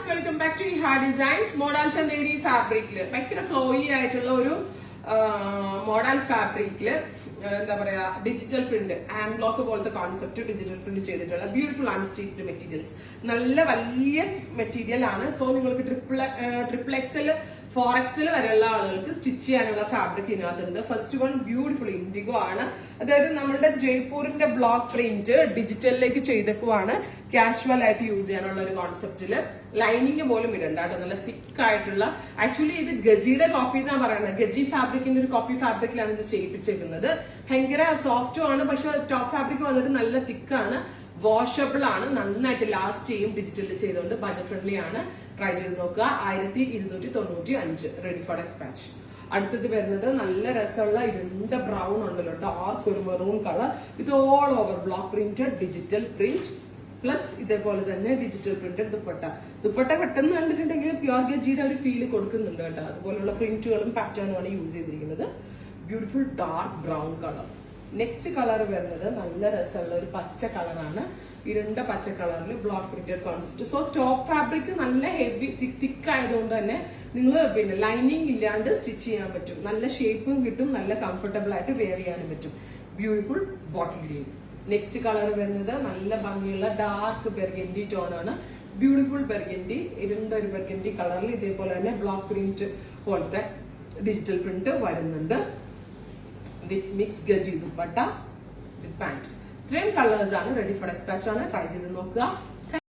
Welcome back to ഹാ designs. Model Chanderi ഫാബ്രിക്കില് ഭയങ്കര flowy ആയിട്ടുള്ള ഒരു മോഡൽ ഫാബ്രിക്കില് എന്താ പറയാ ഡിജിറ്റൽ പ്രിന്റ് ഹാൻഡ് ബ്ലോക്ക് പോലത്തെ കോൺസെപ്റ്റ് ഡിജിറ്റൽ പ്രിന്റ് ചെയ്തിട്ടുള്ള ബ്യൂട്ടിഫുൾ അൺസ്റ്റിച്ച്ഡ് മെറ്റീരിയൽസ്. നല്ല വലിയ മെറ്റീരിയൽ ആണ്. സോ നിങ്ങൾക്ക് ട്രിപ്പിൾ എക്സൽ 4XL വരെയുള്ള ആളുകൾക്ക് സ്റ്റിച്ച് ചെയ്യാനുള്ള ഫാബ്രിക് ഇതിനകത്തുണ്ട്. ഫസ്റ്റ് വൺ ബ്യൂട്ടിഫുൾ ഇൻഡിഗോ ആണ്. അതായത് നമ്മുടെ ജയ്പൂരിന്റെ ബ്ലോക്ക് പ്രിന്റ് ഡിജിറ്റലിലേക്ക് ചെയ്തേക്കുവാണ്. കാഷ്വൽ ആയിട്ട് യൂസ് ചെയ്യാനുള്ള ഒരു കോൺസെപ്റ്റില് ലൈനിങ് പോലും ഇടണ്ട കേട്ടോ. നല്ല തിക്ക് ആയിട്ടുള്ള, ആക്ച്വലി ഇത് ഗജിയുടെ കോപ്പി എന്നാണ് പറയുന്നത്. ഗജി ഫാബ്രിക്കിന്റെ ഒരു കോപ്പി ഫാബ്രിക്കിലാണ് ഇത് ചെയ്യിപ്പിച്ചേക്കുന്നത്. ഭയങ്കര സോഫ്റ്റും ആണ്, പക്ഷെ ടോപ്പ് ഫാബ്രിക് വന്നിട്ട് നല്ല തിക്കാണ്, വാഷബിൾ ആണ്, നന്നായിട്ട് ലാസ്റ്റ് ചെയ്യും. ഡിജിറ്റലിൽ ചെയ്തുകൊണ്ട് ബജറ്റ് ഫ്രണ്ട്ലി ആണ്. ട്രൈ ചെയ്ത് നോക്കുക. 1295 റെഡി ഫോർ ഡെസ്പാച്ച്. അടുത്തത് വരുന്നത് നല്ല രസമുള്ള ഇരുണ്ട ബ്രൗൺ ഉണ്ടല്ലോ, ഡാർക്ക് ഒരു മെറൂൺ കളർ. ഇത് all over block printed digital print plus ഇതേപോലെ തന്നെ ഡിജിറ്റൽ പ്രിന്റഡ് ദുപ്പട്ട പെട്ടെന്ന് കണ്ടിട്ടുണ്ടെങ്കിൽ പ്യുർ ഗജിയുടെ ഒരു ഫീല് കൊടുക്കുന്നുണ്ട് കേട്ടോ. അതുപോലുള്ള പ്രിന്റുകളും പാറ്റേണുമാണ് യൂസ് ചെയ്തിരിക്കുന്നത്. Beautiful dark brown colour. Next colour വരുന്നത് നല്ല രസമുള്ള ഒരു പച്ച കളറാണ്. ഇരുണ്ട പച്ച കളറിൽ block printed concept. So top fabric നല്ല ഹെവി തിക്ക് ആയതുകൊണ്ട് തന്നെ നിങ്ങൾ പിന്നെ ലൈനിങ് ഇല്ലാണ്ട് സ്റ്റിച്ച് ചെയ്യാൻ പറ്റും. നല്ല ഷേപ്പും കിട്ടും, നല്ല കംഫർട്ടബിൾ ആയിട്ട് വെയർ ചെയ്യാനും പറ്റും. Beautiful bottle green. Next colour വരുന്നത് നല്ല ഭംഗിയുള്ള ഡാർക്ക് ബെർഗൻഡി ടോൺ ആണ്. ബ്യൂട്ടിഫുൾ ബെർഗൻഡി, ഇരുണ്ട ഒരു ബെർഗൻഡി കളറിൽ ഇതേപോലെ തന്നെ ബ്ലോക്ക് പ്രിന്റ് പോലത്തെ ഡിജിറ്റൽ പ്രിന്റ് വരുന്നുണ്ട്. വിത്ത് മിക്സ് ഗജി ദുപ്പട്ട വിത്ത് പാന്റ്. ഇത്രയും കളേഴ്സ് ആണ്. റെഡി ഫോർ ഡെസ്പാച്ച് ആണ്. ട്രൈ ചെയ്ത് നോക്കുക.